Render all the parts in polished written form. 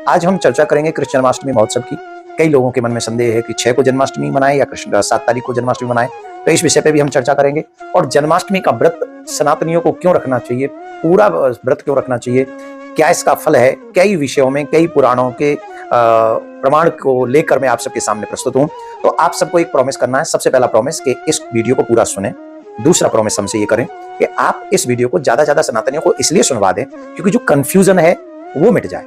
आज हम चर्चा करेंगे कृष्ण जन्माष्टमी महोत्सव की। कई लोगों के मन में संदेह है कि 6 को जन्माष्टमी मनाएं या कृष्ण 7 तारीख को जन्माष्टमी मनाएं, तो इस विषय पे भी हम चर्चा करेंगे। और जन्माष्टमी का व्रत सनातनियों को क्यों रखना चाहिए, पूरा व्रत क्यों रखना चाहिए, क्या इसका फल है, कई विषयों में कई पुराणों के प्रमाण को लेकर मैं आप सबके सामने प्रस्तुत हूं। तो आप सबको एक प्रॉमिस करना है। सबसे पहला प्रॉमिस कि इस वीडियो को पूरा सुने। दूसरा प्रॉमिस हमसे ये करें कि आप इस वीडियो को ज्यादा से ज्यादा सनातनियों को इसलिए सुनवा दें क्योंकि जो कंफ्यूजन है वो मिट जाए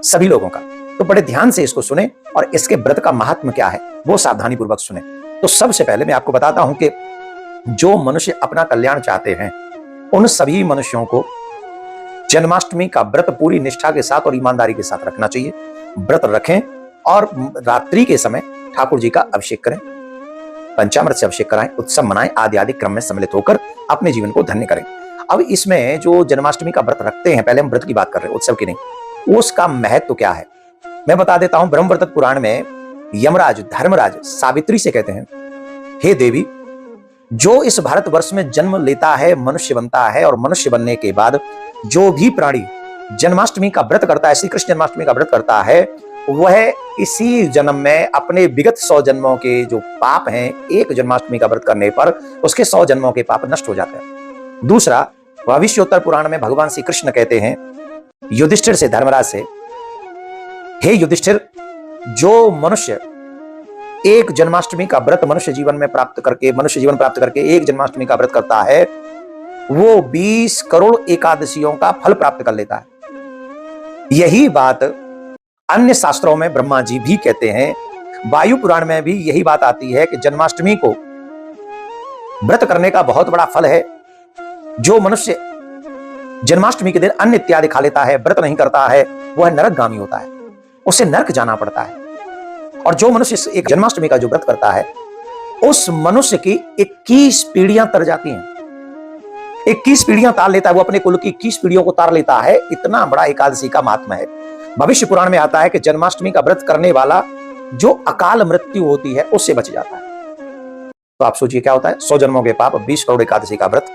सभी लोगों का। तो बड़े ध्यान से इसको सुने और इसके व्रत का महात्म क्या है वो सावधानी पूर्वक सुने। तो सबसे पहले मैं आपको बताता हूं कि जो मनुष्य अपना कल्याण चाहते हैं उन सभी मनुष्यों को जन्माष्टमी का व्रत पूरी निष्ठा के साथ और ईमानदारी के साथ रखना चाहिए। व्रत रखें और रात्रि के समय ठाकुर जी का अभिषेक करें, पंचामृत से अभिषेक कराएं, उत्सव मनाएं, आदि आदि क्रम में सम्मिलित होकर अपने जीवन को धन्य करें। अब इसमें जो जन्माष्टमी का व्रत रखते हैं, पहले हम व्रत की बात कर रहे हैं, उत्सव की नहीं, उसका महत्व क्या है मैं बता देता हूं। ब्रह्मवर्त पुराण में यमराज धर्मराज सावित्री से कहते हैं, हे देवी, जो इस भारतवर्ष में जन्म लेता है मनुष्य बनता है, और मनुष्य बनने के बाद जो भी प्राणी जन्माष्टमी का व्रत करता है, श्री कृष्ण जन्माष्टमी का व्रत करता है, वह इसी जन्म में अपने विगत 100 जन्मों के जो पाप हैं, एक जन्माष्टमी का व्रत करने पर उसके 100 जन्मों के पाप नष्ट हो जाते हैं। दूसरा, भविष्योत्तर पुराण में भगवान श्री कृष्ण कहते हैं युधिष्ठिर से, धर्मराज से, हे युधिष्ठिर, जो मनुष्य एक जन्माष्टमी का व्रत मनुष्य जीवन प्राप्त करके एक जन्माष्टमी का व्रत करता है, वो 20 करोड़ एकादशियों का फल प्राप्त कर लेता है। यही बात अन्य शास्त्रों में ब्रह्मा जी भी कहते हैं। वायु पुराण में भी यही बात आती है कि जन्माष्टमी को व्रत करने का बहुत बड़ा फल है। जो मनुष्य जन्माष्टमी के दिन अन्न इत्यादि खा लेता है, व्रत नहीं करता है, वह नरकगामी होता है, उसे नरक जाना पड़ता है। और जो मनुष्य एक जन्माष्टमी का जो व्रत करता है, उस मनुष्य की 21 पीढ़ियां तर जाती हैं। 21 पीढ़ियां तार लेता है, वो अपने कुल की 21 पीढ़ियों को तार लेता है। इतना बड़ा एकादशी का महात्मा है। भविष्य पुराण में आता है कि जन्माष्टमी का व्रत करने वाला जो अकाल मृत्यु होती है उससे बच जाता है। तो आप सोचिए क्या होता है, 100 जन्मों के पाप, 20 करोड़ एकादशी का व्रत,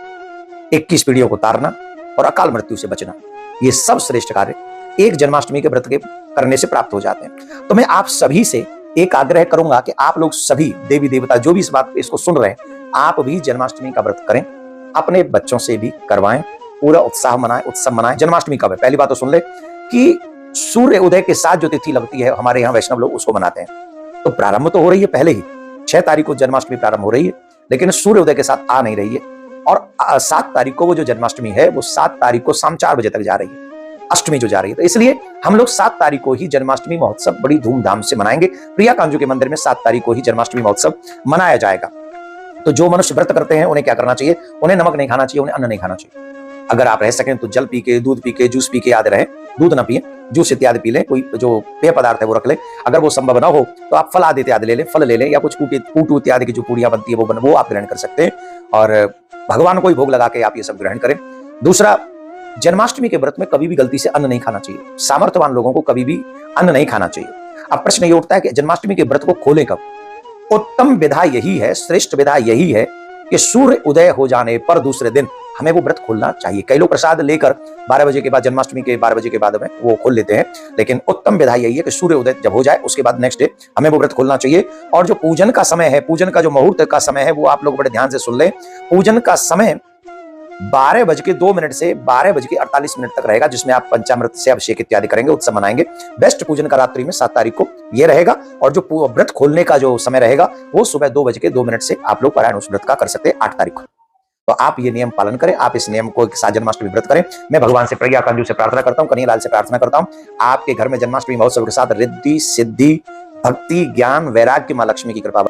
21 पीढ़ियों को तारना और अकाल मृत्यु से बचना, ये सब श्रेष्ठ कार्य एक जन्माष्टमी के व्रत के करने से प्राप्त हो जाते हैं। तो मैं आप सभी से एक आग्रह करूंगा कि आप लोग सभी देवी देवता जो भी इस बात इसको सुन रहे हैं, आप भी जन्माष्टमी का व्रत करें, अपने बच्चों से भी करवाएं, पूरा उत्साह मनाएं, उत्सव मनाएं। जन्माष्टमी कब है, पहली बात तो सुन ले कि सूर्य उदय के साथ जो तिथि लगती है, हमारे यहाँ वैष्णव लोग उसको मनाते हैं। तो प्रारंभ तो हो रही है पहले ही, 6 तारीख को जन्माष्टमी प्रारंभ हो रही है, लेकिन सूर्य उदय के साथ आ नहीं रही है। और 7 तारीख को वो जो जन्माष्टमी है, वो 7 तारीख को शाम 4 बजे तक जा रही है, अष्टमी जो जा रही है। तो इसलिए हम लोग 7 तारीख को ही जन्माष्टमी महोत्सव बड़ी धूमधाम से मनाएंगे। प्रिया कांजू के मंदिर में 7 तारीख को ही जन्माष्टमी महोत्सव मनाया जाएगा। तो जो मनुष्य व्रत करते हैं उन्हें क्या करना चाहिए, उन्हें नमक नहीं खाना चाहिए, उन्हें अन्न नहीं खाना चाहिए। अगर आप रह सकें तो जल पी के, दूध पी के, जूस पी के याद रहे, दूध ना पिए, जूस इत्यादि पी लें, कोई जो पेय पदार्थ है वो रख लें। अगर वो संभव ना हो तो आप फल आदि इत्यादि ले लें, फल ले लें, या कुछ कूटू इत्यादि की जो पूड़ियां बनती है वो आप ग्रहण कर सकते हैं, और भगवान को ही भोग लगा के आप ये सब ग्रहण करें। दूसरा, जन्माष्टमी के व्रत में कभी भी गलती से अन्न नहीं खाना चाहिए। सामर्थ्यवान लोगों को कभी भी अन्न नहीं खाना चाहिए। अब प्रश्न ये उठता है कि जन्माष्टमी के व्रत को खोलें कब। उत्तम विधा यही है, श्रेष्ठ विधा यही है कि सूर्य उदय हो जाने पर दूसरे दिन हमें वो व्रत खोलना चाहिए। कई लोग प्रसाद लेकर 12 बजे के बाद, जन्माष्टमी के 12 बजे के बाद में वो खोल लेते हैं, लेकिन उत्तम विधा यही है कि सूर्य उदय जब हो जाए उसके बाद नेक्स्ट डे हमें वो व्रत खोलना चाहिए। और जो पूजन का समय है, पूजन का जो मुहूर्त का समय है, वो आप लोग बड़े ध्यान से सुन लें। पूजन का समय 12:02 से 12:48 तक रहेगा, जिसमें आप पंचामृत से अभिषेक इत्यादि करेंगे, उत्सव मनाएंगे। बेस्ट पूजन का रात्रि में 7 तारीख को ये रहेगा। और जो व्रत खोलने का जो समय रहेगा वो सुबह 2:02 से आप लोग पारायण उस व्रत का कर सकते हैं 8 तारीख को। तो आप ये नियम पालन करें, आप इस नियम को साथ जन्माष्टमी व्रत करें। मैं भगवान से, प्रज्ञा कांजू से प्रार्थना करता हूँ, कन्हैयालाल से प्रार्थना करता हूँ, आपके घर में जन्माष्टमी महोत्सव के साथ रिद्धि, सिद्धि, भक्ति, ज्ञान, वैराग्य, मां लक्ष्मी की कृपा